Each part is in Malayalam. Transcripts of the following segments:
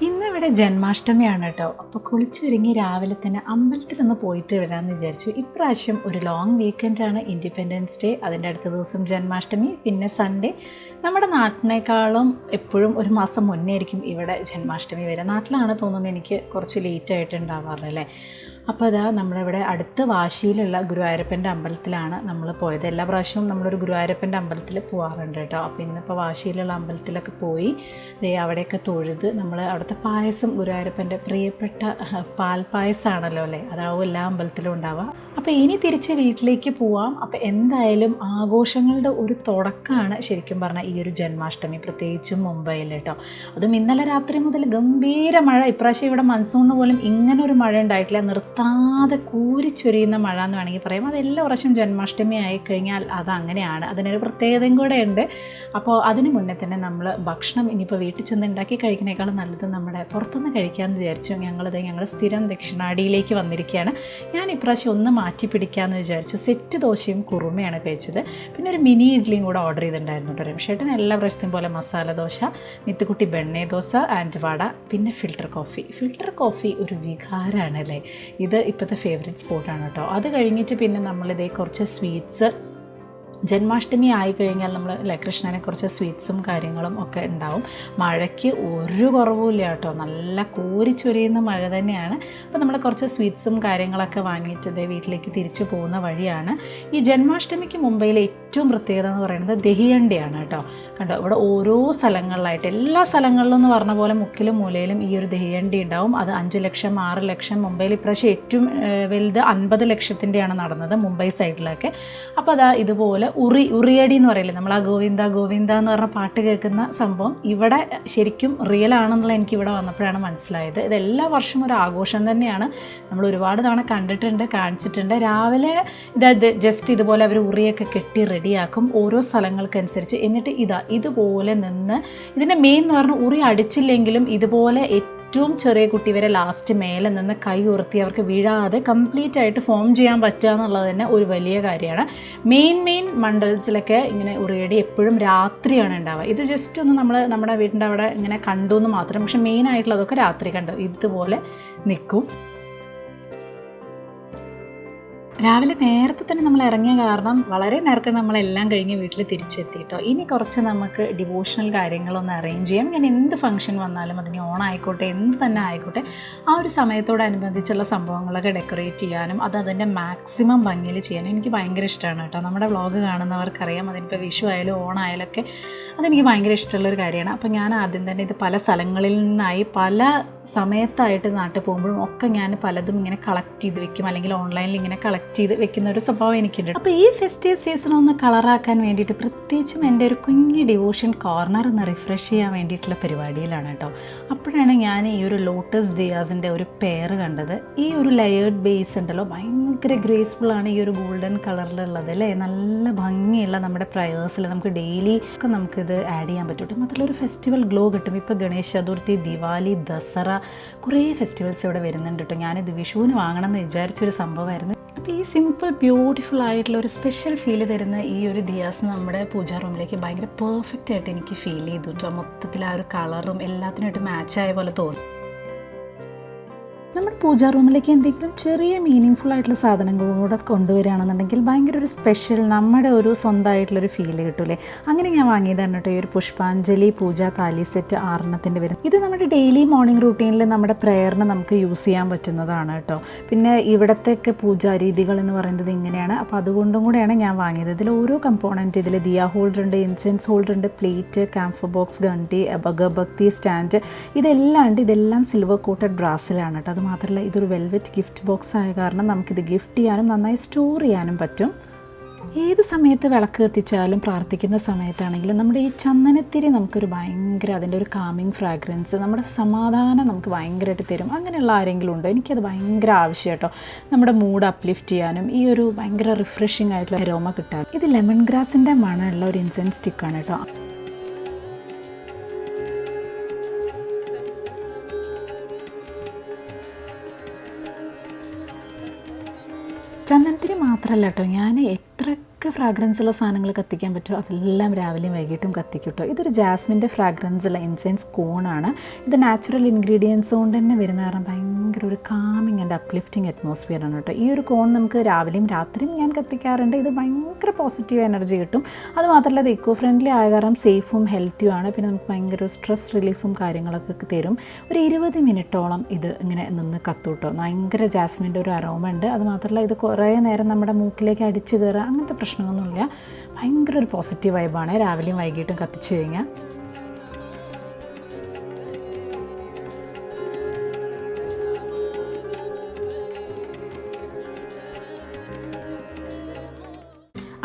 ഇന്നിവിടെ ജന്മാഷ്ടമിയാണ് കേട്ടോ. അപ്പോൾ കുളിച്ചൊരുങ്ങി രാവിലെ തന്നെ അമ്പലത്തിലൊന്ന് പോയിട്ട് വരാമെന്ന് വിചാരിച്ചു. ഇപ്രാവശ്യം ഒരു ലോങ് വീക്കെൻഡാണ്, ഇൻഡിപെൻഡൻസ് ഡേ, അതിൻ്റെ അടുത്ത ദിവസം ജന്മാഷ്ടമി, പിന്നെ സൺഡേ. നമ്മുടെ നാട്ടിനേക്കാളും എപ്പോഴും ഒരു മാസം മുന്നേ ആയിരിക്കും ഇവിടെ ജന്മാഷ്ടമി വരെ. നാട്ടിലാണ് തോന്നുന്നു എനിക്ക് കുറച്ച് ലേറ്റായിട്ട് ഉണ്ടാവാറല്ലേ. അപ്പോൾ അതാ നമ്മളിവിടെ അടുത്ത് വാശിയിലുള്ള ഗുരുവായൂരപ്പൻ്റെ അമ്പലത്തിലാണ് നമ്മൾ പോയത്. എല്ലാ പ്രാവശ്യവും നമ്മളൊരു ഗുരുവായൂരപ്പൻ്റെ അമ്പലത്തിൽ പോകാറുണ്ട് കേട്ടോ. അപ്പോൾ ഇന്നിപ്പോൾ വാശിയിലുള്ള അമ്പലത്തിലൊക്കെ പോയി അവിടെയൊക്കെ തൊഴുത് നമ്മൾ അവിടുത്തെ പായസം, ഗുരുവായൂരപ്പൻ്റെ പ്രിയപ്പെട്ട പാൽപ്പായസമാണല്ലോ അല്ലേ, അതാവും എല്ലാ അമ്പലത്തിലും ഉണ്ടാവുക. അപ്പോൾ ഇനി തിരിച്ച് വീട്ടിലേക്ക് പോവാം. അപ്പോൾ എന്തായാലും ആഘോഷങ്ങളുടെ ഒരു തുടക്കമാണ് ശരിക്കും പറഞ്ഞാൽ ഈ ഒരു ജന്മാഷ്ടമി, പ്രത്യേകിച്ചും മുംബൈയിൽ കേട്ടോ. അതും ഇന്നലെ രാത്രി മുതൽ ഗംഭീര മഴ. ഇപ്രാവശ്യം ഇവിടെ മൺസൂണിന് പോലും ഇങ്ങനെ ഒരു മഴ ഉണ്ടായിട്ടില്ല. നിർത്താതെ കൂരിച്ചൊരിയുന്ന മഴ എന്ന് വേണമെങ്കിൽ പറയാം. അത് എല്ലാ വർഷവും ജന്മാഷ്ടമി ആയിക്കഴിഞ്ഞാൽ അതങ്ങനെയാണ്, അതിനൊരു പ്രത്യേകതയും കൂടെ ഉണ്ട്. അപ്പോൾ അതിന് മുന്നേ തന്നെ നമ്മൾ ഭക്ഷണം ഇനിയിപ്പോൾ വീട്ടിൽ ചെന്ന് ഉണ്ടാക്കി കഴിക്കുന്നേക്കാളും നല്ലത് നമ്മുടെ പുറത്തുനിന്ന് കഴിക്കാമെന്ന് വിചാരിച്ചു. ഞങ്ങൾ സ്ഥിരം ദക്ഷിണാടിയിലേക്ക് വന്നിരിക്കുകയാണ്. ഞാൻ ഇപ്രാവശ്യം ഒന്ന് മാറ്റി പിടിക്കാമെന്ന് വിചാരിച്ചു. സെറ്റ് ദോശയും കുറുമയാണ് കഴിച്ചത്. പിന്നെ ഒരു മിനി ഇഡ്ഡലിയും കൂടെ ഓർഡർ ചെയ്തിട്ടുണ്ടായിരുന്നു കേട്ടോ. രമേശേട്ടൻ എല്ലാ പ്രാവശ്യത്തെയും പോലെ മസാല ദോശ, മിത്തുക്കുട്ടി ബെണ്ണേ ദോശ ആൻഡ് വട, പിന്നെ ഫിൽറ്റർ കോഫി ഒരു വികാരമാണ് അല്ലേ. ഇത് ഇപ്പോഴത്തെ ഫേവറേറ്റ് സ്പോട്ടാണ് കേട്ടോ. അത് കഴിഞ്ഞിട്ട് പിന്നെ നമ്മളിതേ കുറച്ച് സ്വീറ്റ്സ്, ജന്മാഷ്ടമി ആയിക്കഴിഞ്ഞാൽ നമ്മൾ കൃഷ്ണനെ കുറച്ച് സ്വീറ്റ്സും കാര്യങ്ങളും ഒക്കെ ഉണ്ടാവും. മഴയ്ക്ക് ഒരു കുറവുമില്ല കേട്ടോ, നല്ല കോരിച്ചൊരിയുന്ന മഴ തന്നെയാണ്. അപ്പോൾ നമ്മൾ കുറച്ച് സ്വീറ്റ്സും കാര്യങ്ങളൊക്കെ വാങ്ങിയിട്ട് വീട്ടിലേക്ക് തിരിച്ചു പോകുന്ന വഴിയാണ്. ഈ ജന്മാഷ്ടമിക്ക് മുംബൈയിലെ ഏറ്റവും പ്രത്യേകത എന്ന് പറയുന്നത് ദഹിയണ്ടിയാണ് കേട്ടോ. കണ്ടോ, ഇവിടെ ഓരോ സ്ഥലങ്ങളിലായിട്ട്, എല്ലാ സ്ഥലങ്ങളിലും എന്ന് പറഞ്ഞ പോലെ മുക്കിലും മൂലയിലും ഈ ഒരു ദഹിയണ്ടി ഉണ്ടാവും. അത് 5 ലക്ഷം 6 ലക്ഷം, മുംബൈയിൽ ഇപ്രാവശ്യം ഏറ്റവും വലുത് 50 ലക്ഷത്തിൻ്റെയാണ് നടന്നത് മുംബൈ സൈഡിലൊക്കെ. അപ്പോൾ അതാ ഇതുപോലെ ഉറിയടി എന്ന് പറയില്ലേ, നമ്മൾ ആ ഗോവിന്ദ ഗോവിന്ദ എന്ന് പറഞ്ഞ പാട്ട് കേൾക്കുന്ന സംഭവം ഇവിടെ ശരിക്കും റിയൽ ആണെന്നുള്ള എനിക്ക് ഇവിടെ വന്നപ്പോഴാണ് മനസ്സിലായത്. ഇത് എല്ലാ വർഷവും ഒരു ആഘോഷം തന്നെയാണ്. നമ്മൾ ഒരുപാട് തവണ കണ്ടിട്ടുണ്ട്, കാണിച്ചിട്ടുണ്ട്. രാവിലെ ജസ്റ്റ് ഇതുപോലെ അവർ ഉറിയൊക്കെ കെട്ടി റെഡിയാക്കും ഓരോ സ്ഥലങ്ങൾക്കനുസരിച്ച്. എന്നിട്ട് ഇതുപോലെ നിന്ന്, ഇതിൻ്റെ മെയിൻ എന്ന് പറഞ്ഞാൽ ഉറി അടിച്ചില്ലെങ്കിലും ഇതുപോലെ ഏറ്റവും ചെറിയ കുട്ടി വരെ ലാസ്റ്റ് മേലെ നിന്ന് കൈ ഉയർത്തി അവർക്ക് വീഴാതെ കംപ്ലീറ്റ് ആയിട്ട് ഫോം ചെയ്യാൻ പറ്റുക എന്നുള്ളത് തന്നെ ഒരു വലിയ കാര്യമാണ്. മെയിൻ മണ്ഡലത്തിലൊക്കെ ഇങ്ങനെ ഉറിയടി എപ്പോഴും രാത്രിയാണ് ഉണ്ടാവുക. ഇത് ജസ്റ്റ് ഒന്ന് നമ്മുടെ വീടിൻ്റെ അവിടെ ഇങ്ങനെ കണ്ടു എന്ന് മാത്രം. പക്ഷേ മെയിനായിട്ടുള്ളതൊക്കെ രാത്രി കണ്ടു ഇതുപോലെ നിൽക്കും. രാവിലെ നേരത്തെ തന്നെ നമ്മൾ ഇറങ്ങിയ കാരണം വളരെ നേരത്തെ നമ്മളെല്ലാം കഴിഞ്ഞ് വീട്ടിൽ തിരിച്ചെത്തി കേട്ടോ. ഇനി കുറച്ച് നമുക്ക് ഡിവോഷണൽ കാര്യങ്ങളൊന്ന് അറേഞ്ച് ചെയ്യാം. ഞാൻ എന്ത് ഫംഗ്ഷൻ വന്നാലും, അതിന് ഓണായിക്കോട്ടെ എന്ത് തന്നെ ആയിക്കോട്ടെ, ആ ഒരു സമയത്തോടനുബന്ധിച്ചുള്ള സംഭവങ്ങളൊക്കെ ഡെക്കറേറ്റ് ചെയ്യാനും അതിൻ്റെ മാക്സിമം ഭംഗിയിൽ ചെയ്യാനും എനിക്ക് ഭയങ്കര ഇഷ്ടമാണ് കേട്ടോ. നമ്മുടെ വ്ളോഗ് കാണുന്നവർക്കറിയാം, അതിനിപ്പോൾ വിഷു ആയാലും ഓണായാലൊക്കെ അതെനിക്ക് ഭയങ്കര ഇഷ്ടമുള്ളൊരു കാര്യമാണ്. അപ്പോൾ ഞാൻ ആദ്യം തന്നെ ഇത് പല സ്ഥലങ്ങളിൽ നിന്നായി പല സമയത്തായിട്ട് നാട്ടിൽ പോകുമ്പോഴും ഒക്കെ ഞാൻ പലതും ഇങ്ങനെ കളക്ട് ചെയ്ത് വെക്കും, അല്ലെങ്കിൽ ഓൺലൈനിൽ ഇങ്ങനെ കളക്ട് ചെയ്ത് വെക്കുന്ന ഒരു സ്വഭാവം എനിക്കുണ്ട്. അപ്പോൾ ഈ ഫെസ്റ്റീവ് സീസൺ ഒന്ന് കളറാക്കാൻ വേണ്ടിയിട്ട്, പ്രത്യേകിച്ചും എൻ്റെ ഒരു കുഞ്ഞ് ഡിവോഷൻ കോർണർ ഒന്ന് റിഫ്രഷ് ചെയ്യാൻ വേണ്ടിയിട്ടുള്ള പരിപാടിയിലാണ് കേട്ടോ. അപ്പോഴാണ് ഞാൻ ഈ ഒരു ലോട്ടസ് ദിയാസിൻ്റെ ഒരു പെയർ കണ്ടത്. ഈ ഒരു ലെയേർഡ് ബേസ് ഉണ്ടല്ലോ, ഭയങ്കര ഗ്രേസ്ഫുള്ളാണ്. ഈ ഒരു ഗോൾഡൻ കളറിലുള്ളത് അല്ലേ, നല്ല ഭംഗിയുള്ള നമ്മുടെ പ്രയേഴ്സിൽ നമുക്ക് ഡെയിലി ഒക്കെ നമുക്കിത് ആഡ് ചെയ്യാൻ പറ്റും. മാത്രമല്ല ഒരു ഫെസ്റ്റിവൽ ഗ്ലോ കിട്ടും. ഇപ്പോൾ ഗണേശ ചതുർത്ഥി, ദിവാലി, ദസറ, കുറേ ഫെസ്റ്റിവൽസ് ഇവിടെ വരുന്നുണ്ട് കേട്ടോ. ഞാനിത് വിഷുവിന് വാങ്ങണം എന്ന് വിചാരിച്ചൊരു സംഭവമായിരുന്നു. അപ്പോൾ ഈ സിമ്പിൾ ബ്യൂട്ടിഫുൾ ആയിട്ടുള്ള ഒരു സ്പെഷ്യൽ ഫീൽ തരുന്ന ഈ ഒരു ദിയാസ് നമ്മുടെ പൂജാ റൂമിലേക്ക് ഭയങ്കര പെർഫെക്റ്റ് ആയിട്ട് എനിക്ക് ഫീൽ ചെയ്തു കേട്ടോ. മൊത്തത്തിൽ ആ ഒരു കളറും എല്ലാത്തിനായിട്ട് മാച്ചായ പോലെ തോന്നി. നമ്മുടെ പൂജാ റൂമിലേക്ക് എന്തെങ്കിലും ചെറിയ മീനിങ് ഫുൾ ആയിട്ടുള്ള സാധനങ്ങളും കൂടെ കൊണ്ടുവരികയാണെന്നുണ്ടെങ്കിൽ ഭയങ്കര ഒരു സ്പെഷ്യൽ, നമ്മുടെ ഒരു സ്വന്തമായിട്ടുള്ളൊരു ഫീൽ കിട്ടൂലേ. അങ്ങനെ ഞാൻ വാങ്ങിയതാണ് കേട്ടോ ഈ ഒരു പുഷ്പാഞ്ജലി പൂജാ താലി സെറ്റ് 6 വരും. ഇത് നമ്മുടെ ഡെയിലി മോർണിംഗ് റൂട്ടീനിൽ നമ്മുടെ പ്രെയറിന് നമുക്ക് യൂസ് ചെയ്യാൻ പറ്റുന്നതാണ് കേട്ടോ. പിന്നെ ഇവിടത്തെയൊക്കെ പൂജാ രീതികൾ എന്ന് പറയുന്നത് ഇങ്ങനെയാണ്. അപ്പോൾ അതുകൊണ്ടും കൂടെയാണ് ഞാൻ വാങ്ങിയത്. ഇതിൽ ഓരോ കമ്പോണൻറ്റ്, ഇതിൽ ദിയ ഹോൾഡർ ഉണ്ട്, ഇൻസെൻസ് ഹോൾഡർ ഉണ്ട്, പ്ലേറ്റ്, ക്യാംഫർ ബോക്സ്, ഗണ്ടി, അഗർബത്തി സ്റ്റാൻഡ്, ഇതെല്ലാം സിൽവർ കോട്ടഡ് ബ്രാസിലാണ് കേട്ടോ. അത് മാത്രമല്ല ഇതൊരു വെൽവെറ്റ് ഗിഫ്റ്റ് ബോക്സ് ആയ കാരണം നമുക്കിത് ഗിഫ്റ്റ് ചെയ്യാനും നന്നായി സ്റ്റോർ ചെയ്യാനും പറ്റും. ഏത് സമയത്ത് വിളക്ക് കത്തിച്ചാലും പ്രാർത്ഥിക്കുന്ന സമയത്താണെങ്കിലും നമ്മുടെ ഈ ചന്ദനത്തിരി നമുക്കൊരു ഭയങ്കര, അതിൻ്റെ ഒരു കാമിങ് ഫ്രാഗ്രൻസ്, നമ്മുടെ സമാധാനം നമുക്ക് ഭയങ്കരമായിട്ട് തരും. അങ്ങനെയുള്ള ആരെങ്കിലും ഉണ്ടോ? എനിക്കത് ഭയങ്കര ആവശ്യം കേട്ടോ. നമ്മുടെ മൂഡ് അപ്ലിഫ്റ്റ് ചെയ്യാനും ഈ ഒരു ഭയങ്കര റിഫ്രഷിംഗ് ആയിട്ടുള്ള അരോമ കിട്ടാനും. ഇത് ലെമൺ ഗ്രാസിൻ്റെ മണമുള്ള ഒരു ഇൻസെൻസ് സ്റ്റിക്കാണ് കേട്ടോ. ചന്ദനത്തിരി മാത്രമല്ല കേട്ടോ, ഞാൻ എത്ര ഏതൊക്കെ ഫ്രാഗ്രൻസ് ഉള്ള സാധനങ്ങൾ കത്തിക്കാൻ പറ്റുമോ അതെല്ലാം രാവിലെയും വൈകിട്ടും കത്തിക്കട്ടോ. ഇതൊരു ജാസ്മിൻ്റെ ഫ്രാഗ്രൻസ് ഉള്ള ഇൻസെൻസ് കോണാണ്. ഇത് നാച്ചുറൽ ഇൻഗ്രീഡിയൻസ് കൊണ്ട് തന്നെ വരുന്ന കാരണം ഭയങ്കര ഒരു കാമിങ് ആൻഡ് അപ്ലിഫ്റ്റിംഗ് അറ്റ്മോസ്ഫിയർ ആണ് കേട്ടോ. ഈ ഒരു കോൺ നമുക്ക് രാവിലെയും രാത്രിയും ഞാൻ കത്തിക്കാറുണ്ട്. ഇത് ഭയങ്കര പോസിറ്റീവ് എനർജി കിട്ടും. അതുമാത്രമല്ല ഇത് ഇക്കോ ഫ്രണ്ട്ലി ആയ കാരണം സേഫും ഹെൽത്തിയുമാണ്. പിന്നെ നമുക്ക് ഭയങ്കര സ്ട്രെസ് റിലീഫും കാര്യങ്ങളൊക്കെ തരും. ഒരു 20 മിനിറ്റോളം ഇത് ഇങ്ങനെ നിന്ന് കത്തൂട്ടോ. ഭയങ്കര ജാസ്മിൻ്റെ ഒരു അരോമ ഉണ്ട്. അതുമാത്രമല്ല ഇത് കുറേ നേരം നമ്മുടെ മൂക്കിലേക്ക് അടിച്ചു കയറുക അങ്ങനത്തെ പ്രശ്നമൊന്നുമില്ല. ഭയങ്കര ഒരു പോസിറ്റീവ് വൈബാണ് രാവിലെയും വൈകിട്ടും കത്തിച്ചു കഴിഞ്ഞാൽ.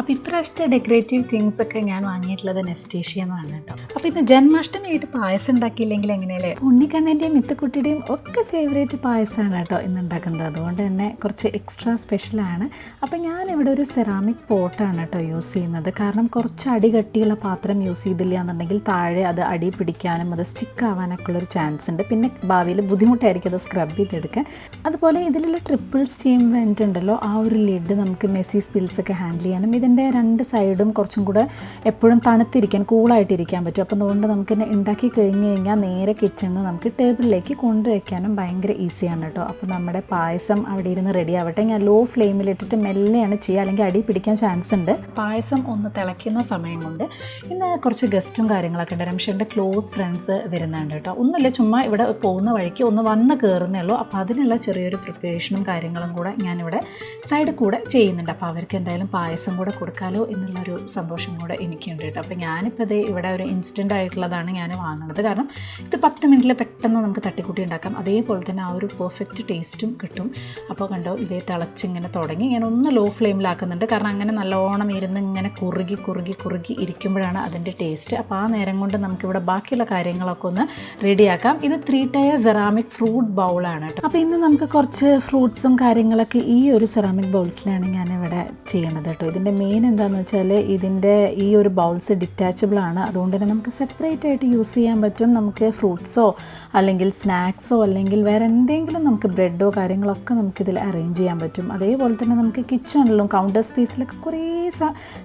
അപ്പോൾ ഇപ്രാവശ്യത്തെ ഡെക്കറേറ്റീവ് തിങ്സ് ഒക്കെ ഞാൻ വാങ്ങിയിട്ടുള്ളത് നെസ്റ്റേഷ്യ എന്നാണ് കേട്ടോ. അപ്പോൾ ഇന്ന് ജന്മാഷ്ടമിയായിട്ട് പായസം ഉണ്ടാക്കിയില്ലെങ്കിൽ എങ്ങനെയല്ലേ? ഉണ്ണിക്കണ്ണൻ്റെയും മിത്തുക്കുട്ടിയുടെയും ഒക്കെ ഫേവറേറ്റ് പായസമാണ് കേട്ടോ ഇന്ന് ഉണ്ടാക്കുന്നത്. അതുകൊണ്ട് തന്നെ കുറച്ച് എക്സ്ട്രാ സ്പെഷ്യലാണ്. അപ്പോൾ ഞാനിവിടെ ഒരു സെറാമിക് പോട്ടാണ് കേട്ടോ യൂസ് ചെയ്യുന്നത്. കാരണം കുറച്ച് അടി കട്ടിയുള്ള പാത്രം യൂസ് ചെയ്തില്ല എന്നുണ്ടെങ്കിൽ താഴെ അത് അടി പിടിക്കാനും അത് സ്റ്റിക്ക് ആവാനൊക്കെ ഉള്ളൊരു ചാൻസ് ഉണ്ട്. പിന്നെ ഭാവിയിൽ ബുദ്ധിമുട്ടായിരിക്കും അത് സ്ക്രബ് ചെയ്തെടുക്കാൻ. അതുപോലെ ഇതിലുള്ള ട്രിപ്പിൾ സ്റ്റീം വെൻറ്റ് ഉണ്ടല്ലോ, ആ ഒരു ലിഡ് നമുക്ക് മെസ്സി സ്പിൽസ് ഒക്കെ ഹാൻഡിൽ ചെയ്യാനും ഇതിൻ്റെ 2 സൈഡും കുറച്ചും കൂടെ എപ്പോഴും തണുത്തിരിക്കാൻ കൂളായിട്ടിരിക്കാൻ പറ്റും. അപ്പോൾ അതുകൊണ്ട് നമുക്ക് ഉണ്ടാക്കി കഴിഞ്ഞ് കഴിഞ്ഞാൽ നേരെ കിച്ചണിൽ നിന്ന് നമുക്ക് ടേബിളിലേക്ക് കൊണ്ടുവയ്ക്കാനും ഭയങ്കര ഈസിയാണ് കേട്ടോ. അപ്പോൾ നമ്മുടെ പായസം അവിടെ ഇരുന്ന് റെഡി ആവട്ടെ. ഞാൻ ലോ ഫ്ലെയിമിലിട്ടിട്ട് മെല്ലെയാണ് ചെയ്യുക, അല്ലെങ്കിൽ അടി പിടിക്കാൻ ചാൻസ് ഉണ്ട്. പായസം ഒന്ന് തിളയ്ക്കുന്ന സമയം കൊണ്ട് ഇന്ന് കുറച്ച് ഗസ്റ്റും കാര്യങ്ങളൊക്കെ ഉണ്ട്. രംഷൻ്റെ ക്ലോസ് ഫ്രണ്ട്സ് വരുന്നുണ്ട് കേട്ടോ. ഒന്നുമില്ല, ചുമ്മാ ഇവിടെ പോകുന്ന വഴിക്ക് ഒന്ന് വന്ന് കയറുന്നേ ഉള്ളൂ. അപ്പോൾ അതിനുള്ള ചെറിയൊരു പ്രിപ്പറേഷനും കാര്യങ്ങളും കൂടെ ഞാനിവിടെ സൈഡിൽ കൂടെ ചെയ്യുന്നുണ്ട്. അപ്പോൾ അവർക്ക് എന്തായാലും പായസം കൂടെ കൊടുക്കാലോ എന്നുള്ളൊരു സന്തോഷം കൂടെ എനിക്കുണ്ട് കേട്ടോ. അപ്പോൾ ഞാനിപ്പോൾ ഇത് ഇവിടെ ഒരു ഇൻസ്റ്റൻ്റ് ആയിട്ടുള്ളതാണ് ഞാൻ വാങ്ങുന്നത്. കാരണം ഇത് 10 മിനിറ്റിൽ പെട്ടെന്ന് നമുക്ക് തട്ടിക്കൂട്ടി ഉണ്ടാക്കാം. അതേപോലെ തന്നെ ആ ഒരു പെർഫെക്റ്റ് ടേസ്റ്റും കിട്ടും. അപ്പോൾ കണ്ടോ ഇതേ തിളച്ചിങ്ങനെ തുടങ്ങി. ഞാൻ ഒന്ന് ലോ ഫ്ലെയിമിലാക്കുന്നുണ്ട്. കാരണം അങ്ങനെ നല്ലോണം ഇരുന്ന് ഇങ്ങനെ കുറുകി കുറുകി കുറുകി ഇരിക്കുമ്പോഴാണ് അതിൻ്റെ ടേസ്റ്റ്. അപ്പോൾ ആ നേരം കൊണ്ട് നമുക്കിവിടെ ബാക്കിയുള്ള കാര്യങ്ങളൊക്കെ ഒന്ന് റെഡിയാക്കാം. ഇത് 3 ടയർ സെറാമിക് ഫ്രൂട്ട് ബൗളാണ് കേട്ടോ. അപ്പോൾ ഇന്ന് നമുക്ക് കുറച്ച് ഫ്രൂട്ട്സും കാര്യങ്ങളൊക്കെ ഈ ഒരു സെറാമിക് ബൗൾസിലാണ് ഞാനിവിടെ ചെയ്യണത് കേട്ടോ. ഇതിൻ്റെ മെയിൻ എന്താണെന്ന് വെച്ചാൽ ഇതിൻ്റെ ഈ ഒരു ബൗൾസ് ഡിറ്റാച്ചബിൾ ആണ്. അതുകൊണ്ട് തന്നെ നമുക്ക് സെപ്പറേറ്റ് ആയിട്ട് യൂസ് ചെയ്യാൻ പറ്റും. നമുക്ക് ഫ്രൂട്ട്സോ അല്ലെങ്കിൽ സ്നാക്സോ അല്ലെങ്കിൽ വേറെ എന്തെങ്കിലും നമുക്ക് ബ്രെഡോ കാര്യങ്ങളൊക്കെ നമുക്കിതിൽ അറേഞ്ച് ചെയ്യാൻ പറ്റും. അതേപോലെ തന്നെ നമുക്ക് കിച്ചണിലും കൗണ്ടർ സ്പേസിലൊക്കെ കുറേ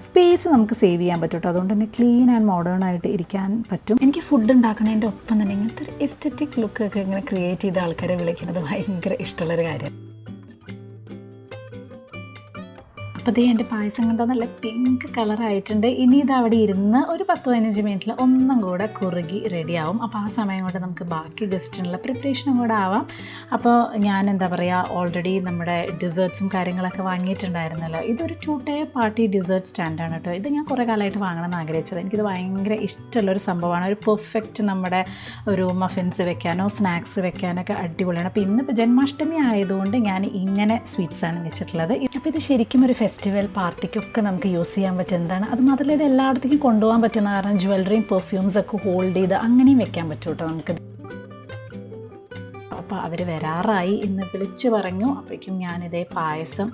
സ്പേസ് നമുക്ക് സേവ് ചെയ്യാൻ പറ്റും കേട്ടോ. അതുകൊണ്ട് തന്നെ ക്ലീൻ ആൻഡ് മോഡേൺ ആയിട്ട് ഇരിക്കാൻ പറ്റും. എനിക്ക് ഫുഡ് ഉണ്ടാക്കണതിൻ്റെ ഒപ്പം തന്നെ ഇങ്ങനത്തെ ഒരു എസ്തെറ്റിക് ലുക്കൊക്കെ ഇങ്ങനെ ക്രിയേറ്റ് ചെയ്ത ആൾക്കാരെ വിളിക്കുന്നത് ഭയങ്കര ഇഷ്ടമുള്ളൊരു കാര്യം. അപ്പോൾ എൻ്റെ പായസം കണ്ടാൽ നല്ല പിങ്ക് കളറായിട്ടുണ്ട്. ഇനി ഇത് അവിടെ ഇരുന്ന് ഒരു 10-15 മിനിറ്റിൽ ഒന്നും കൂടെ കുറുകി റെഡിയാവും. അപ്പോൾ ആ സമയം കൊണ്ട് നമുക്ക് ബാക്കി ഗസ്റ്റിനുള്ള പ്രിപ്പറേഷനും കൂടെ ആവാം. അപ്പോൾ ഞാൻ എന്താ പറയുക, ഓൾറെഡി നമ്മുടെ ഡിസേർട്ട്സും കാര്യങ്ങളൊക്കെ വാങ്ങിയിട്ടുണ്ടായിരുന്നല്ലോ. ഇതൊരു 2 ടയർ പാർട്ടി ഡിസേർട്ട് സ്റ്റാൻഡാണ് കേട്ടോ. ഇത് ഞാൻ കുറേ കാലമായിട്ട് വാങ്ങണമെന്ന് ആഗ്രഹിച്ചത്. എനിക്കിത് ഭയങ്കര ഇഷ്ടമുള്ളൊരു സംഭവമാണ്. ഒരു പെർഫെക്റ്റ് നമ്മുടെ ഒരു മഫിൻസ് വെക്കാനോ സ്നാക്സ് വെക്കാനൊക്കെ അടിപൊളിയാണ്. അപ്പോൾ ഇന്നിപ്പോൾ ജന്മാഷ്ടമി ആയതുകൊണ്ട് ഞാൻ ഇങ്ങനെ സ്വീറ്റ്സാണ് വെച്ചിട്ടുള്ളത്. അപ്പോൾ ഇത് ശരിക്കും ഒരു ഫെസ്റ്റിവൽ പാർട്ടിക്കൊക്കെ നമുക്ക് യൂസ് ചെയ്യാൻ പറ്റുന്നതാണ്. അത് മാത്രമല്ല ഇത് എല്ലായിടത്തേക്കും കൊണ്ടുപോകാൻ പറ്റുന്ന കാരണം ജ്വല്ലറിയും പെർഫ്യൂംസൊക്കെ ഹോൾഡ് ചെയ്ത് അങ്ങനെയും വെക്കാൻ പറ്റും കേട്ടോ നമുക്ക്. അപ്പോൾ അവർ വരാറായി എന്ന് വിളിച്ച് പറഞ്ഞു. അപ്പോഴേക്കും ഞാനിതേ പായസം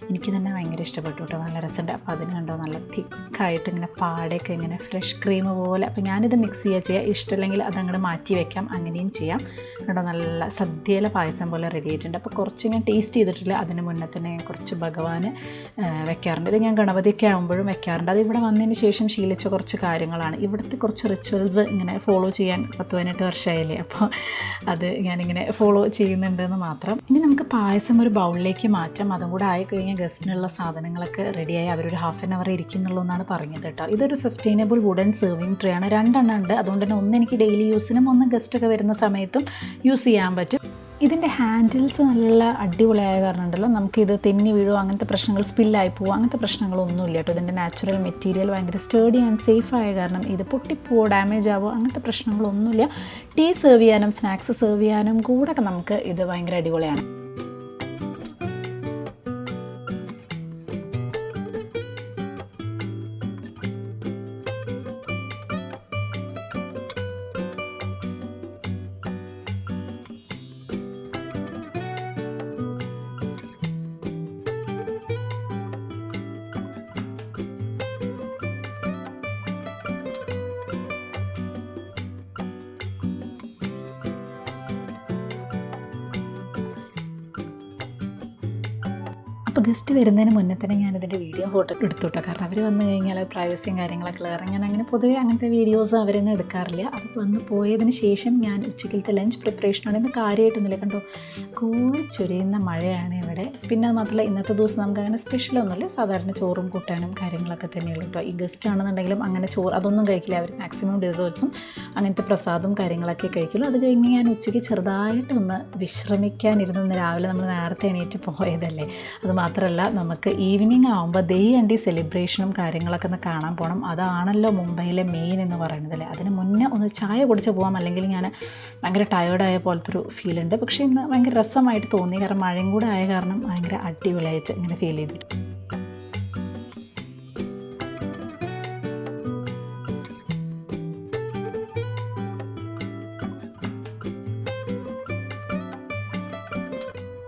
എനിക്ക് തന്നെ ഭയങ്കര ഇഷ്ടപ്പെട്ടു കേട്ടോ. നല്ല രസമുണ്ട്. അപ്പോൾ അതിന് കണ്ടോ നല്ല തിക്കായിട്ട് ഇങ്ങനെ പാടയൊക്കെ ഇങ്ങനെ ഫ്രഷ് ക്രീം പോലെ. അപ്പോൾ ഞാനിത് മിക്സ് ചെയ്യുക ഇഷ്ടമില്ലെങ്കിൽ അതങ്ങോട്ട് മാറ്റി വെക്കാം, അങ്ങനെയും ചെയ്യാം കേട്ടോ. നല്ല സദ്യയിലെ പായസം പോലെ റെഡി ആയിട്ടുണ്ട്. അപ്പോൾ കുറച്ച് ഞാൻ ടേസ്റ്റ് ചെയ്തിട്ടില്ല. അതിന് മുന്നേ തന്നെ കുറച്ച് ഭഗവാന് വെക്കാറുണ്ട്. ഇത് ഞാൻ ഗണപതിയൊക്കെ ആകുമ്പോഴും വെക്കാറുണ്ട്. അത് ഇവിടെ വന്നതിന് ശേഷം ശീലിച്ച കുറച്ച് കാര്യങ്ങളാണ്. ഇവിടുത്തെ കുറച്ച് റിച്വൽസ് ഇങ്ങനെ ഫോളോ ചെയ്യാൻ 10-18 വർഷമായില്ലേ. അപ്പോൾ അത് ഞാനിങ്ങനെ ഫോളോ ചെയ്യുന്നുണ്ടെന്ന് മാത്രം. ഇനി നമുക്ക് പായസം ഒരു ബൗളിലേക്ക് മാറ്റാം. അതും കൂടെ ആയിക്കഴിഞ്ഞാൽ ഗസ്റ്റിനുള്ള സാധനങ്ങളൊക്കെ റെഡിയായി അവരൊരു 1/2 hour ഇരിക്കുന്നുള്ളൂ എന്നാണ് പറഞ്ഞത് കേട്ടോ. ഇതൊരു സസ്റ്റൈനബിൾ വുഡൻ സെർവിങ് ട്രേ ആണ്. 2 എണ്ണം ഉണ്ട്. അതുകൊണ്ട് തന്നെ ഒന്ന് എനിക്ക് ഡെയിലി യൂസിനും ഒന്ന് ഗസ്റ്റൊക്കെ വരുന്ന സമയത്തും യൂസ് ചെയ്യാൻ പറ്റും. ഇതിൻ്റെ ഹാൻഡിൽസ് നല്ല അടിപൊളിയായ കാരണം ഉണ്ടല്ലോ, നമുക്കിത് തെന്നി വീഴുമോ അങ്ങനത്തെ പ്രശ്നങ്ങൾ, സ്പില്ലായി പോവോ അങ്ങനത്തെ പ്രശ്നങ്ങളൊന്നുമില്ല കേട്ടോ. ഇതിൻ്റെ നാച്ചുറൽ മെറ്റീരിയൽ ഭയങ്കര സ്റ്റേഡി ആൻഡ് സേഫ് ആയ കാരണം ഇത് പൊട്ടിപ്പോവോ ഡാമേജ് ആവോ അങ്ങനത്തെ പ്രശ്നങ്ങളൊന്നുമില്ല. ടീ സെർവ് ചെയ്യാനും സ്നാക്സ് സെർവ് ചെയ്യാനും കൂടെ നമുക്ക് ഇത് ഭയങ്കര അടിപൊളിയാണ്. അപ്പോൾ ഗസ്റ്റ് വരുന്നതിന് മുന്നേ തന്നെ ഞാനിതിൻ്റെ വീഡിയോ ഫോട്ടോ എടുത്തു കേട്ടോ. കാരണം അവർ വന്നു കഴിഞ്ഞാൽ പ്രൈവസിയും കാര്യങ്ങളൊക്കെ ഉള്ള ഞാൻ അങ്ങനെ പൊതുവേ അങ്ങനത്തെ വീഡിയോസ് അവരൊന്നും എടുക്കാറില്ല. അത് വന്ന് പോയതിന് ശേഷം ഞാൻ ഉച്ചക്കലത്തെ ലഞ്ച് പ്രിപ്പറേഷനാണ്. ഇന്ന് കാര്യമായിട്ടൊന്നുമില്ല കണ്ടോ, കോരിച്ചൊരിയുന്ന മഴയാണ് ഇവിടെ. പിന്നെ അത് മാത്രമല്ല ഇന്നത്തെ ദിവസം നമുക്ക് അങ്ങനെ സ്പെഷ്യലൊന്നുമില്ല, സാധാരണ ചോറും കൂട്ടാനും കാര്യങ്ങളൊക്കെ തന്നെയുള്ളൂ കേട്ടോ. ഈ ഗസ്റ്റ് ആണെന്നുണ്ടെങ്കിലും അങ്ങനെ ചോറ് അതൊന്നും കഴിക്കില്ല. അവർ മാക്സിമം ഡെസേർട്ട്സും അങ്ങനത്തെ പ്രസാദവും കാര്യങ്ങളൊക്കെ കഴിക്കുള്ളൂ. അത് കഴിഞ്ഞ് ഞാൻ ഉച്ചയ്ക്ക് ചെറുതായിട്ടൊന്ന് വിശ്രമിക്കാനിരുന്ന് രാവിലെ നമ്മൾ നേരത്തെ എണീറ്റ് പോയതല്ലേ. അതുമാത്രമല്ല നമുക്ക് ഈവനിങ് ആകുമ്പോൾ ദേ ആൻഡ് സെലിബ്രേഷനും കാര്യങ്ങളൊക്കെ ഒന്ന് കാണാൻ പോകണം. അതാണല്ലോ മുംബൈയിലെ മെയിൻ എന്ന് പറയുന്നതല്ലേ. അതിന് മുന്നേ ഒന്ന് ചായ കുടിച്ച് പോകാം, അല്ലെങ്കിൽ ഞാൻ ഭയങ്കര ടയേർഡായ പോലത്തെ ഒരു ഫീലുണ്ട്. പക്ഷേ ഇന്ന് ഭയങ്കര രസമായിട്ട് തോന്നി, കാരണം മഴയും കൂടെ ആയ കാരണം ഭയങ്കര അടിപൊളിയായിട്ട് ഇങ്ങനെ ഫീൽ ചെയ്തിട്ട്.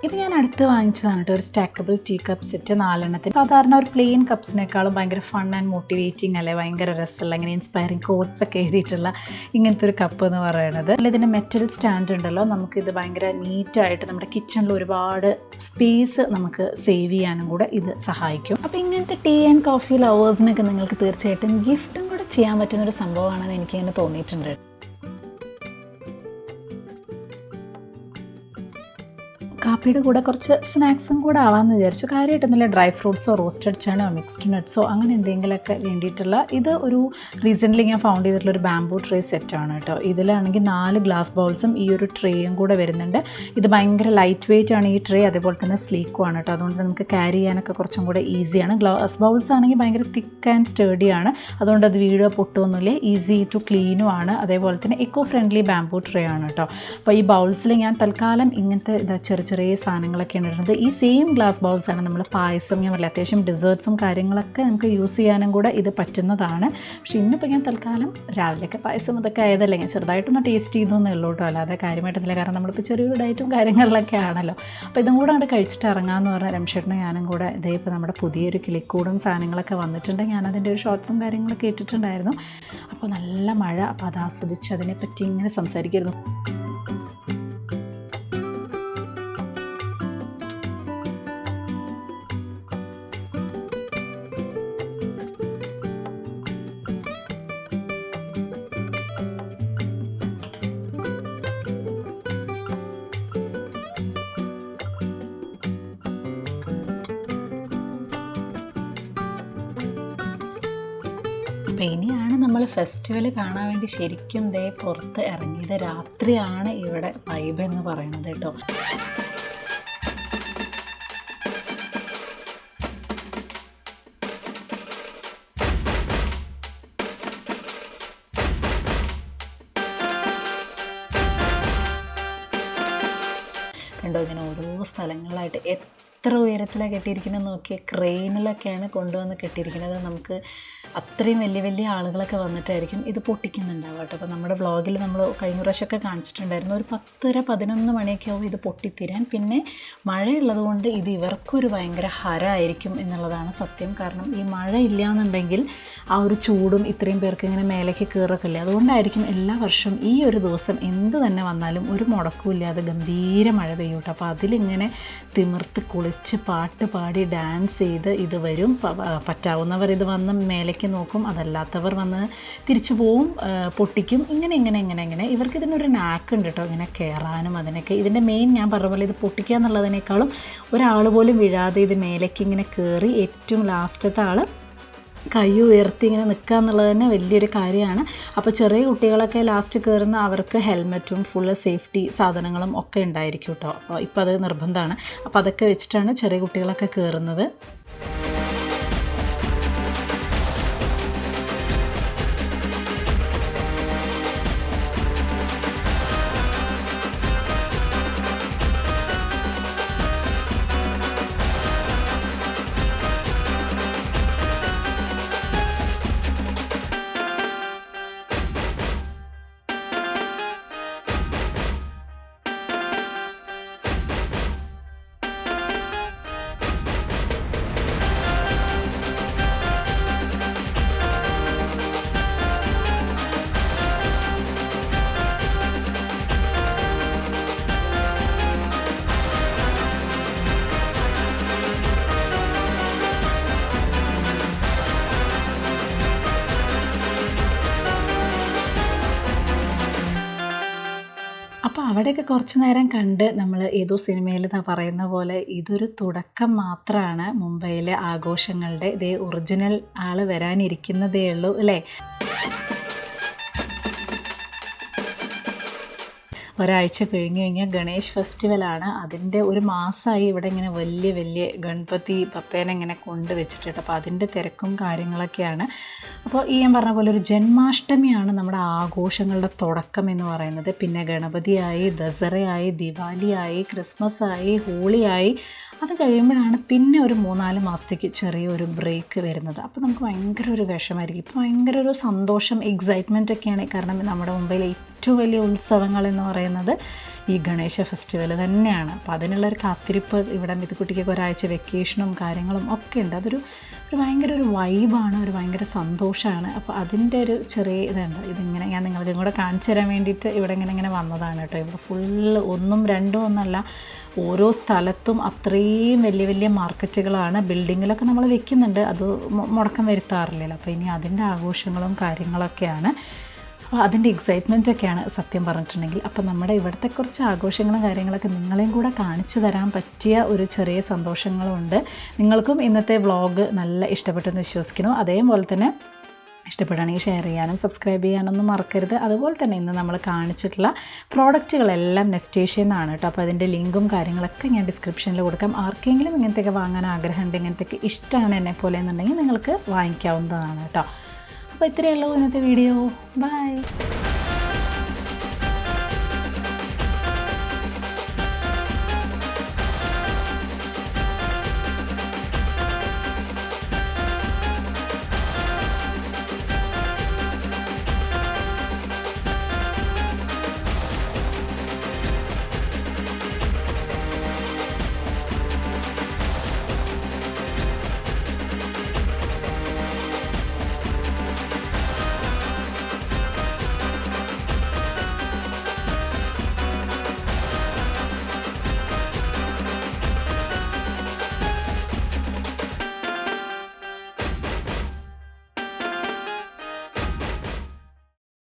ഇത് ഞാൻ അടുത്ത് വാങ്ങിച്ചതാണ് കേട്ടോ, ഒരു സ്റ്റാക്കബിൾ ടീ കപ്പ് സെറ്റ് 4 സാധാരണ ഒരു പ്ലെയിൻ കപ്സിനേക്കാളും ഭയങ്കര ഫൺ ആൻഡ് മോട്ടിവേറ്റിംഗ് അല്ലേ, ഭയങ്കര രസമുള്ള ഇങ്ങനെ ഇൻസ്പയറിങ് കോട്ട്സ് ഒക്കെ എഴുതിയിട്ടുള്ള ഇങ്ങനത്തെ ഒരു കപ്പ് എന്ന് പറയുന്നത്. അതിൽ ഇതിൻ്റെ മെറ്റൽ സ്റ്റാൻഡ് ഉണ്ടല്ലോ, നമുക്കിത് ഭയങ്കര നീറ്റായിട്ട് നമ്മുടെ കിച്ചണിൽ ഒരുപാട് സ്പേസ് നമുക്ക് സേവ് ചെയ്യാനും കൂടെ ഇത് സഹായിക്കും. അപ്പോൾ ഇങ്ങനത്തെ ടീ ആൻഡ് കോഫി ലവേഴ്സിനൊക്കെ നിങ്ങൾക്ക് തീർച്ചയായിട്ടും ഗിഫ്റ്റും കൂടെ ചെയ്യാൻ പറ്റുന്നൊരു സംഭവമാണെന്ന് എനിക്കിങ്ങനെ തോന്നിയിട്ടുണ്ട്. കാപ്പിയുടെ കൂടെ കുറച്ച് സ്നാക്സും കൂടെ ആവാമെന്ന് വിചാരിച്ചു. കാര്യമായിട്ടൊന്നുമില്ല, ഡ്രൈ ഫ്രൂട്ട്സോ റോസ്റ്റഡ് ചാണോ മിക്സ്ഡ് നട്ട്സോ അങ്ങനെ എന്തെങ്കിലുമൊക്കെ വേണ്ടിയിട്ടുള്ള. ഇത് ഒരു റീസെൻ്റ്ലി ഞാൻ ഫൗണ്ട് ചെയ്തിട്ടുള്ള ഒരു ബാംബൂ ട്രേ സെറ്റാണ് കേട്ടോ. ഇതിലാണെങ്കിൽ 4 ഗ്ലാസ് ബൗൾസും ഈ ഒരു ട്രേയും കൂടെ വരുന്നുണ്ട്. ഇത് ഭയങ്കര ലൈറ്റ് വെയിറ്റ് ആണ് ഈ ട്രേ, അതേപോലെ തന്നെ സ്ലീക്കും ആണ് കേട്ടോ. അതുകൊണ്ട് നമുക്ക് ക്യാരി ചെയ്യാനൊക്കെ കുറച്ചും കൂടെ ഈസിയാണ്. ഗ്ലാസ് ബൗൾസ് ആണെങ്കിൽ ഭയങ്കര തിക്ക് ആൻഡ് സ്റ്റേഡിയാണ്, അതുകൊണ്ട് അത് വീഴോ പൊട്ടുമൊന്നുമില്ല, ഈസി ടു ക്ലീനും ആണ്. അതേപോലെ തന്നെ എക്കോ ഫ്രണ്ട്ലി ബാംബൂ ട്രേ ആണ് കേട്ടോ. അപ്പോൾ ഈ ബൗൾസിൽ ഞാൻ തൽക്കാലം ഇങ്ങനത്തെ ചെറിയ സാധനങ്ങളൊക്കെയാണ് ഇടുന്നത്. ഈ സെയിം ഗ്ലാസ് ബൗൾസാണ് നമ്മൾ പായസം, ഞാൻ പറയില്ല, അത്യാവശ്യം ഡെസേർട്ട്സും കാര്യങ്ങളൊക്കെ നമുക്ക് യൂസ് ചെയ്യാനും കൂടെ ഇത് പറ്റുന്നതാണ്. പക്ഷേ ഇന്നിപ്പോൾ ഞാൻ തൽക്കാലം രാവിലെയൊക്കെ പായസം ഇതൊക്കെ ആയതല്ലേ, ഞാൻ ചെറുതായിട്ടൊന്ന് ടേസ്റ്റ് ചെയ്തോന്നേ ഉള്ളൂ കേട്ടോ, അല്ലാതെ കാര്യമായിട്ടൊന്നുമില്ല. കാരണം നമ്മളിപ്പോൾ ചെറിയൊരു ഡയറ്റും കാര്യങ്ങളിലൊക്കെ ആണല്ലോ. അപ്പോൾ ഇതും കൂടെ അങ്ങോട്ട് കഴിച്ചിട്ട് ഇറങ്ങാമെന്ന് പറഞ്ഞാൽ രംഷേട്ടനും ഞാനും കൂടെ ഇതേ ഇപ്പോൾ നമ്മുടെ പുതിയൊരു കിളിക്കൂടും സാധനങ്ങളൊക്കെ വന്നിട്ടുണ്ട്. ഞാനതിൻ്റെ ഒരു ഷോർട്ട്സും കാര്യങ്ങളൊക്കെ ഇട്ടിട്ടുണ്ടായിരുന്നു. അപ്പോൾ നല്ല മഴ, അപ്പോൾ അത് ആസ്വദിച്ച് അതിനെപ്പറ്റി ഇങ്ങനെ സംസാരിക്കുന്നു. അപ്പോൾ ഇനിയാണ് നമ്മൾ ഫെസ്റ്റിവൽ കാണാൻ വേണ്ടി ശരിക്കും ദേ പുറത്ത് ഇറങ്ങിയത്. രാത്രിയാണ് ഇവിടെ വൈബ് എന്ന് പറയുന്നത് കേട്ടോ. കണ്ടോ, ഇങ്ങനെ ഓരോ സ്ഥലങ്ങളിലായിട്ട് എത്ര ഉയരത്തിലാണ് കെട്ടിയിരിക്കുന്നത് നോക്കിയാൽ, ക്രെയിനിലൊക്കെയാണ് കൊണ്ടുവന്ന് കെട്ടിയിരിക്കുന്നത്. നമുക്ക് അത്രയും വലിയ വലിയ ആളുകളൊക്കെ വന്നിട്ടായിരിക്കും ഇത് പൊട്ടിക്കുന്നുണ്ടാവുക കേട്ടോ. അപ്പോൾ നമ്മുടെ വ്ളോഗിൽ നമ്മൾ കഴിഞ്ഞ പ്രാവശ്യമൊക്കെ കാണിച്ചിട്ടുണ്ടായിരുന്നു, ഒരു 10-11 മണിയൊക്കെ ആവും ഇത് പൊട്ടിത്തീരാൻ. പിന്നെ മഴയുള്ളത് കൊണ്ട് ഇത് ഇവർക്കൊരു ഭയങ്കര ഹരമായിരിക്കും എന്നുള്ളതാണ് സത്യം. കാരണം ഈ മഴ ഇല്ലയെന്നുണ്ടെങ്കിൽ ആ ഒരു ചൂടും ഇത്രയും പേർക്ക് ഇങ്ങനെ മേലേക്ക് കയറൊക്കെ ഇല്ല. അതുകൊണ്ടായിരിക്കും എല്ലാ വർഷവും ഈ ഒരു ദിവസം എന്ത് തന്നെ വന്നാലും ഒരു മുടക്കവും ഇല്ലാതെ ഗംഭീര മഴ പെയ്യും കേട്ടോ. അപ്പോൾ അതിലിങ്ങനെ തിമിർത്ത് കുളിച്ച് പാട്ട് പാടി ഡാൻസ് ചെയ്ത് ഇത് വരും. പറ്റാവുന്നവർ ഇത് വന്ന് മേലേക്ക് നോക്കും, അതല്ലാത്തവർ വന്ന് തിരിച്ചു പോവും, പൊട്ടിക്കും. ഇങ്ങനെ ഇവർക്ക് ഇതിനൊരു നാക്ക് ഉണ്ട് കേട്ടോ, ഇങ്ങനെ കയറാനും അതിനൊക്കെ. ഇതിൻ്റെ മെയിൻ ഞാൻ പറഞ്ഞ പോലെ ഇത് പൊട്ടിക്കുക എന്നുള്ളതിനേക്കാളും ഒരാൾ പോലും വീഴാതെ ഇത് മേലേക്ക് ഇങ്ങനെ കയറി ഏറ്റവും ലാസ്റ്റത്തെ ആൾ കൈ ഉയർത്തി ഇങ്ങനെ നിൽക്കുക എന്നുള്ളത് തന്നെ വലിയൊരു കാര്യമാണ്. അപ്പോൾ ചെറിയ കുട്ടികളൊക്കെ ലാസ്റ്റ് കയറുന്ന അവർക്ക് ഹെൽമെറ്റും ഫുള്ള് സേഫ്റ്റി സാധനങ്ങളും ഒക്കെ ഉണ്ടായിരിക്കും കേട്ടോ. അപ്പോൾ ഇപ്പോൾ അത് നിർബന്ധമാണ്. അപ്പോൾ അതൊക്കെ വെച്ചിട്ടാണ് ചെറിയ കുട്ടികളൊക്കെ കയറുന്നത്. അപ്പോൾ അവിടെയൊക്കെ കുറച്ച് നേരം കണ്ട് നമ്മൾ ഏതോ സിനിമയിൽ പറയുന്ന പോലെ ഇതൊരു തുടക്കം മാത്രമാണ് മുംബൈയിലെ ആഘോഷങ്ങളുടെ. ഇതേ ഒറിജിനൽ ആൾ വരാനിരിക്കുന്നതേ ഉള്ളൂ അല്ലേ. ഒരാഴ്ച കഴിഞ്ഞ് കഴിഞ്ഞാൽ ഗണേഷ് ഫെസ്റ്റിവലാണ്. അതിൻ്റെ ഒരു മാസമായി ഇവിടെ ഇങ്ങനെ വലിയ വലിയ ഗണപതി പപ്പേനെ ഇങ്ങനെ കൊണ്ട് വെച്ചിട്ടുണ്ട്. അപ്പോൾ അതിൻ്റെ തിരക്കും കാര്യങ്ങളൊക്കെയാണ്. അപ്പോൾ ഈ ഞാൻ പറഞ്ഞ പോലെ ഒരു ജന്മാഷ്ടമിയാണ് നമ്മുടെ ആഘോഷങ്ങളുടെ തുടക്കം എന്ന് പറയുന്നത്. പിന്നെ ഗണപതിയായി, ദസറയായി, ദിവാലിയായി, ക്രിസ്മസായി, ഹോളിയായി. അത് കഴിയുമ്പോഴാണ് പിന്നെ ഒരു 3-4 മാസത്തേക്ക് ചെറിയൊരു ബ്രേക്ക് വരുന്നത്. അപ്പോൾ നമുക്ക് ഭയങ്കര ഒരു വിഷമമായിരിക്കും. ഇപ്പോൾ ഭയങ്കര ഒരു സന്തോഷം, എക്സൈറ്റ്മെൻ്റ് ഒക്കെയാണ്. കാരണം നമ്മുടെ മുംബൈയിലെ ഏറ്റവും വലിയ ഉത്സവങ്ങൾ എന്ന് പറയുന്നത് ഈ ഗണേശ ഫെസ്റ്റിവൽ തന്നെയാണ്. അപ്പോൾ അതിനുള്ളൊരു കാത്തിരിപ്പ്. ഇവിടെ മിതുക്കുട്ടിക്കൊക്കെ ഒരാഴ്ച വെക്കേഷനും കാര്യങ്ങളും ഒക്കെ ഉണ്ട്. അതൊരു ഭയങ്കര ഒരു വൈബാണ്, ഒരു ഭയങ്കര സന്തോഷമാണ്. അപ്പോൾ അതിൻ്റെ ഒരു ചെറിയ ഇതുണ്ട്. ഇതിങ്ങനെ ഞാൻ നിങ്ങൾക്കും കൂടെ കാണിച്ചു തരാൻ വേണ്ടിയിട്ട് ഇവിടെ ഇങ്ങനെ വന്നതാണ് കേട്ടോ. ഇവിടെ ഫുള്ള് 1ഉം 2ഉം ഒന്നല്ല, ഓരോ സ്ഥലത്തും അത്രയും വലിയ വലിയ മാർക്കറ്റുകളാണ്. ബിൽഡിങ്ങിലൊക്കെ നമ്മൾ വെക്കുന്നുണ്ട്, അത് മുടക്കം വരുത്താറില്ലല്ലോ. അപ്പോൾ ഇനി അതിൻ്റെ ആഘോഷങ്ങളും കാര്യങ്ങളൊക്കെയാണ്. അപ്പോൾ അതിൻ്റെ എക്സൈറ്റ്മെൻറ്റൊക്കെയാണ് സത്യം പറഞ്ഞിട്ടുണ്ടെങ്കിൽ. അപ്പോൾ നമ്മുടെ ഇവിടുത്തെ കുറച്ച് ആഘോഷങ്ങളും കാര്യങ്ങളൊക്കെ നിങ്ങളെയും കൂടെ കാണിച്ചു തരാൻ പറ്റിയ ഒരു ചെറിയ സന്തോഷങ്ങളുണ്ട്. നിങ്ങൾക്കും ഇന്നത്തെ വ്ളോഗ് നല്ല ഇഷ്ടപ്പെട്ടെന്ന് വിശ്വസിക്കുന്നു. അതേപോലെ തന്നെ ഇഷ്ടപ്പെടുകയാണെങ്കിൽ ഷെയർ ചെയ്യാനും സബ്സ്ക്രൈബ് ചെയ്യാനൊന്നും മറക്കരുത്. അതുപോലെ തന്നെ ഇന്ന് നമ്മൾ കാണിച്ചിട്ടുള്ള പ്രോഡക്റ്റുകളെല്ലാം നെസ്റ്റേഷ്യന്നാണ് കേട്ടോ. അപ്പോൾ അതിൻ്റെ ലിങ്കും കാര്യങ്ങളൊക്കെ ഞാൻ ഡിസ്ക്രിപ്ഷനിൽ കൊടുക്കാം. ആർക്കെങ്കിലും ഇങ്ങനത്തെയൊക്കെ വാങ്ങാൻ ആഗ്രഹമുണ്ട്, ഇങ്ങനത്തെയൊക്കെ ഇഷ്ടമാണ് എന്നെ പോലെ എന്നുണ്ടെങ്കിൽ നിങ്ങൾക്ക് വാങ്ങിക്കാവുന്നതാണ് കേട്ടോ. അപ്പോൾ ഇത്രയേ ഉള്ളൂ ഇന്നത്തെ വീഡിയോ. ബൈ.